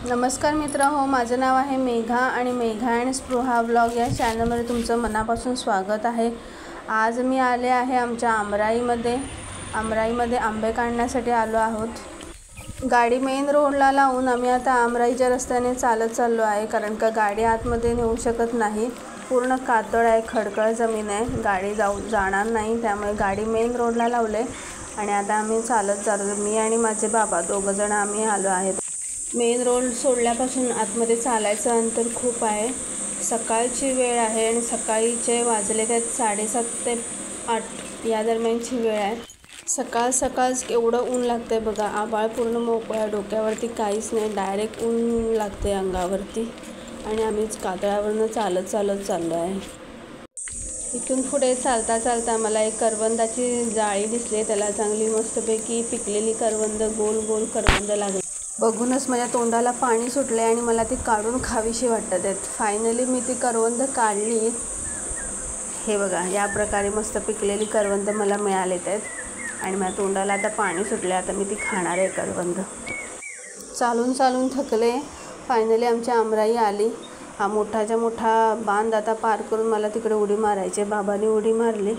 नमस्कार मित्र हो, माझं नाव आहे मेघा आणि मेघा आणि स्पृहा व्लॉग या चॅनलमध्ये तुमचं मनापासून स्वागत आहे। आज मी आले आहे आमच्या आमराईमध्ये आंबे काढण्यासाठी आलो आहोत। गाडी मेन रोडला लावून आम्ही आता आमराईच्या रस्त्याने चालत चाललो आहे, कारण का गाडी आतमध्ये नेऊ शकत नाही। पूर्ण कातळ आहे, खडखड जमीन आहे, गाडी जाणार नाही, त्यामुळे गाडी मेन रोडला लावले आणि आता आम्ही चालत चाललो। मी आणि माझे बाबा दोघं जण आम्ही आलो आहेत। मेन रोड सोडल्यापासून आतमध्ये चालायचं अंतर खूप आहे। सकाळची वेळ आहे आणि सकाळीचे वाजले त्यात 7:30 ते 8 या दरम्यानची वेळ आहे। सकाळ एवढं ऊन लागतंय बघा, आभाळ पूर्ण मोकळं, डोक्यावरती काहीच नाही, डायरेक्ट ऊन लागते अंगावरती आणि आम्हीच कातळावरनं चालत चाललो आहे। इथून पुढे चालता मला एक करवंदाची जाळी दिसली, त्याला चांगली मस्तपैकी पिकलेली करवंद, गोल करवंद लागली। बघूनच माझ्या तोंडाला पाणी सुटले आणि मला ती काढून खावीशी वाटत आहेत। फायनली मी ती करवंद काढली। हे बघा, या प्रकारे मस्त पिकलेली करवंद मला मिळालेत आहेत आणि माझ्या तोंडाला आता पाणी सुटले। आता मी ती खाणार आहे करवंद। चालून थकले। फायनली आमची आमराई आली। हा मोठाच्या मोठा बांध आता पार करून मला तिकडे उडी मारायची। बाबांनी उडी मारली।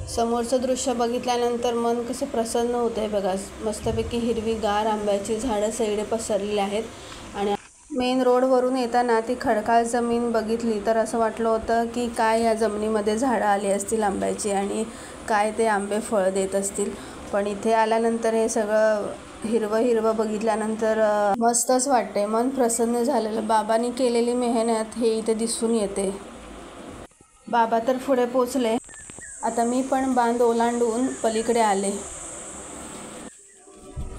समोरचं दृश्य बघितल्यानंतर मन कसं प्रसन्न होतंय बघा। मस्तपैकी हिरवीगार आंब्याची झाडं सगळे पसरलेली आहेत आणि मेन रोडवरून येताना ती खडकाळ जमीन बघितली तर असं वाटलं होतं की काय या जमिनीमध्ये झाडं आली असतील आंब्याची आणि काय ते आंबे फळ देत असतील। पण इथे आल्यानंतर हे सगळं हिरवं बघितल्यानंतर मस्तच वाटते, मन प्रसन्न झालेलं। बाबांनी केलेली मेहनत हे इथे दिसून येते। बाबा तर पुढे पोचले। आता मी पण बांध ओलांडून पलीकडे आले।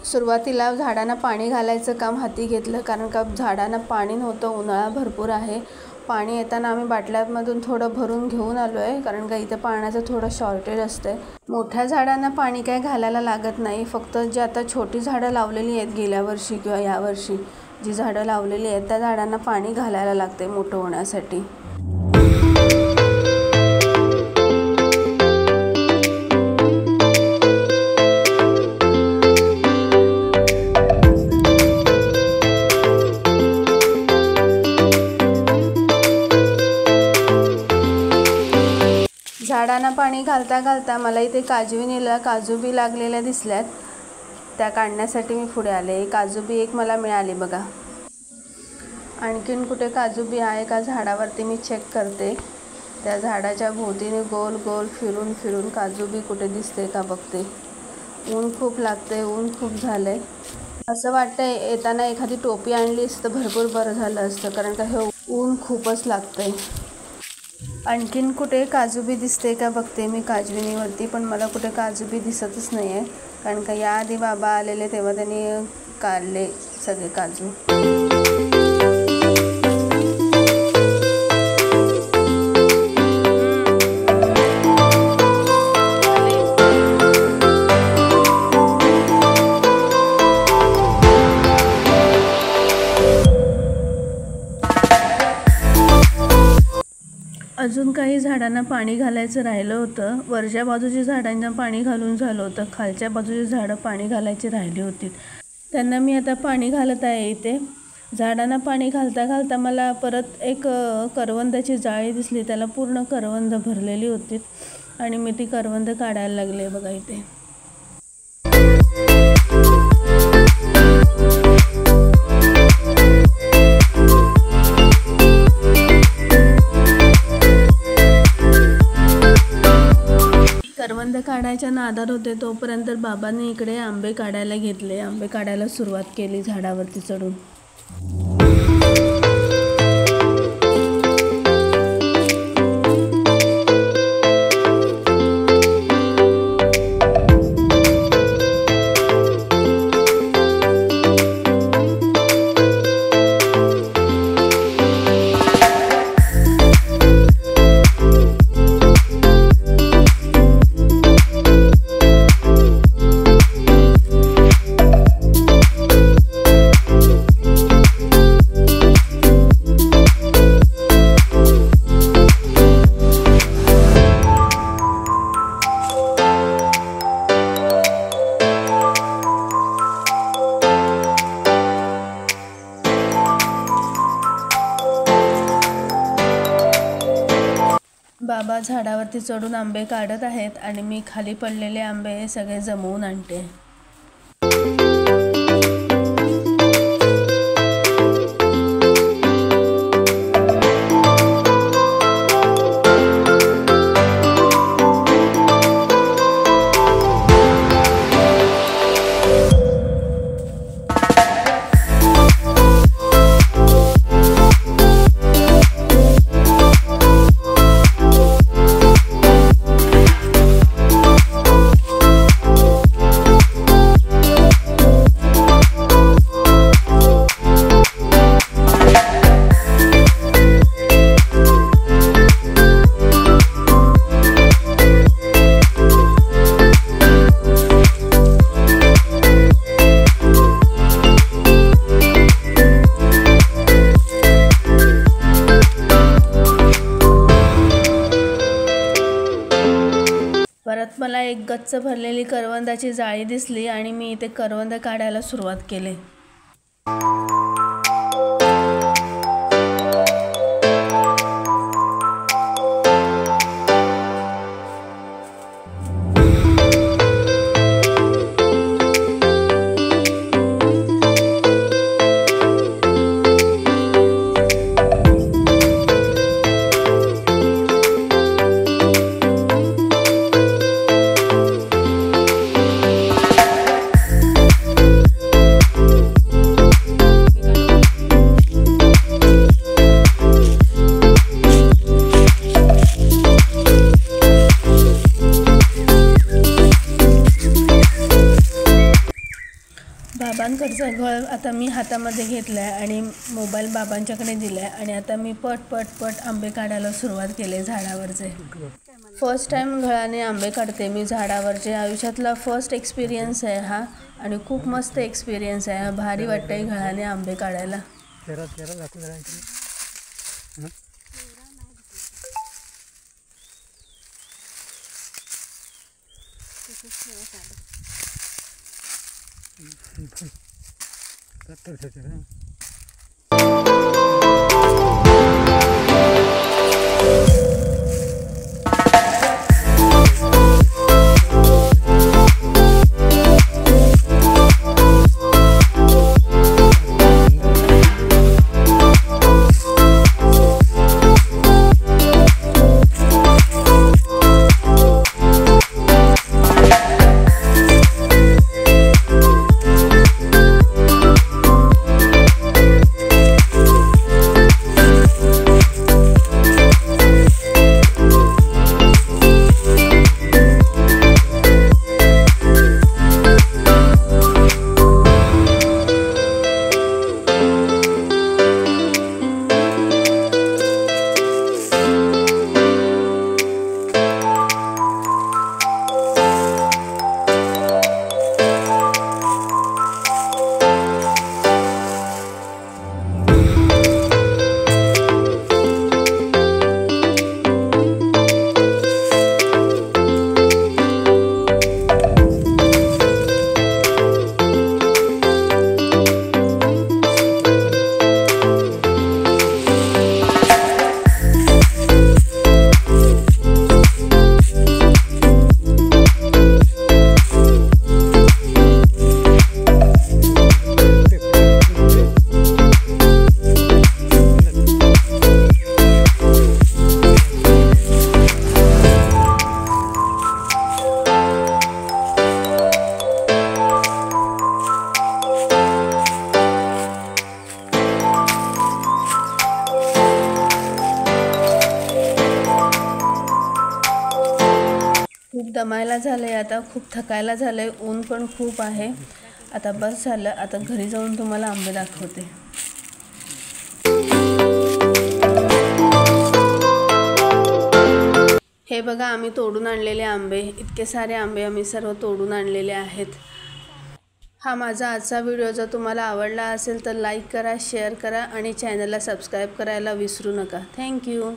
सुरुवातीला झाडांना पाणी घालायचं काम हाती घेतलं, कारण का झाडांना पाणी नव्हतं, उन्हाळा भरपूर आहे। पाणी येताना आम्ही बाटल्यांमधून थोडं भरून घेऊन आलो आहे, कारण का इथं पाण्याचं थोडं शॉर्टेज असते। मोठ्या झाडांना पाणी काय घालायला लागत नाही, फक्त जे आता छोटी झाडं लावलेली आहेत गेल्या वर्षी किंवा यावर्षी जी झाडं लावलेली आहेत त्या झाडांना पाणी घालायला लागते मोठं होण्यासाठी। झाडांना पाणी घालता मला इथे काजविनीला काजू बी लागलेल्या दिसल्यात, त्या काढण्यासाठी मी पुढे आले। काजू बी एक मला मिळाली बघा। आणखीन कुठे काजू बी आहे का झाडावरती मी चेक करते। त्या झाडाच्या भोवतीने गोल फिरून काजू बी कुठे दिसते का बघते। ऊन खूप लागते, ऊन खूप झालंय। असं वाटतंय येताना एखादी टोपी आणली असतं भरपूर बरं झालं असतं, कारण का हे ऊन खूपच लागतंय। आणखीन कुठे काजू बी दिसते का बघते मी काजविनीवरती, पण मला कुठे काजू बी दिसतच नाही आहे, कारण का याआधी बाबा आलेले तेव्हा त्यांनी काढले सगळे काजू। अजून काही झाडांना पाणी घालायचं राहिलं होतं। वरच्या बाजूची झाडांना पाणी घालून झालं होतं, खालच्या बाजूची झाडं पाणी घालायची राहिली होती, त्यांना मी आता पाणी घालत आहे। इथे झाडांना पाणी घालता मला परत एक करवंदाची जाळी दिसली, त्याला पूर्ण करवंद भरलेली होती आणि मी ती करवंद काढायला लागले बघा इथे। करवंद काढायच्या नादात होते तोपर्यंत बाबांनी इकडे आंबे काढायला घेतले। आंबे काढायला सुरुवात केली झाडावरती चढून। बाबा झाडावरती चढून आंबे काढत आहेत आणि मी खाली पडलेले आंबे सगळे जमवून आणते। परत मला एक गच्च भरलेली करवंदाची जाळी दिसली आणि मी इथे करवंद काढायला सुरुवात केली। बाबांकडचा घळ आता मी हातामध्ये घेतला आहे आणि मोबाईल बाबांच्याकडे दिला आहे आणि आता मी पट आंबे काढायला सुरुवात केली झाडावरचे। फर्स्ट टाइम घळाने आंबे काढते मी झाडावरचे। आयुष्यातला फर्स्ट एक्सपिरियन्स आहे हा आणि खूप मस्त एक्सपिरियन्स आहे। भारी वाटतंय घळाने आंबे काढायला। खूप दमायला झालंय आता, खूप थकायला झालंय, ऊन पण खूप आहे। आता बस झालं, आता घरी जाऊन तुम्हाला आंबे दाखवते। हे बघा आम्ही तोडून आणलेले आंबे, इतके सारे आंबे आम्ही सर्व तोडून आणलेले आहेत। हा माझा आजचा व्हिडिओ जर तुम्हाला आवडला असेल तर लाईक करा, शेअर करा आणि चॅनलला सबस्क्राईब करायला विसरू नका। थँक्यू।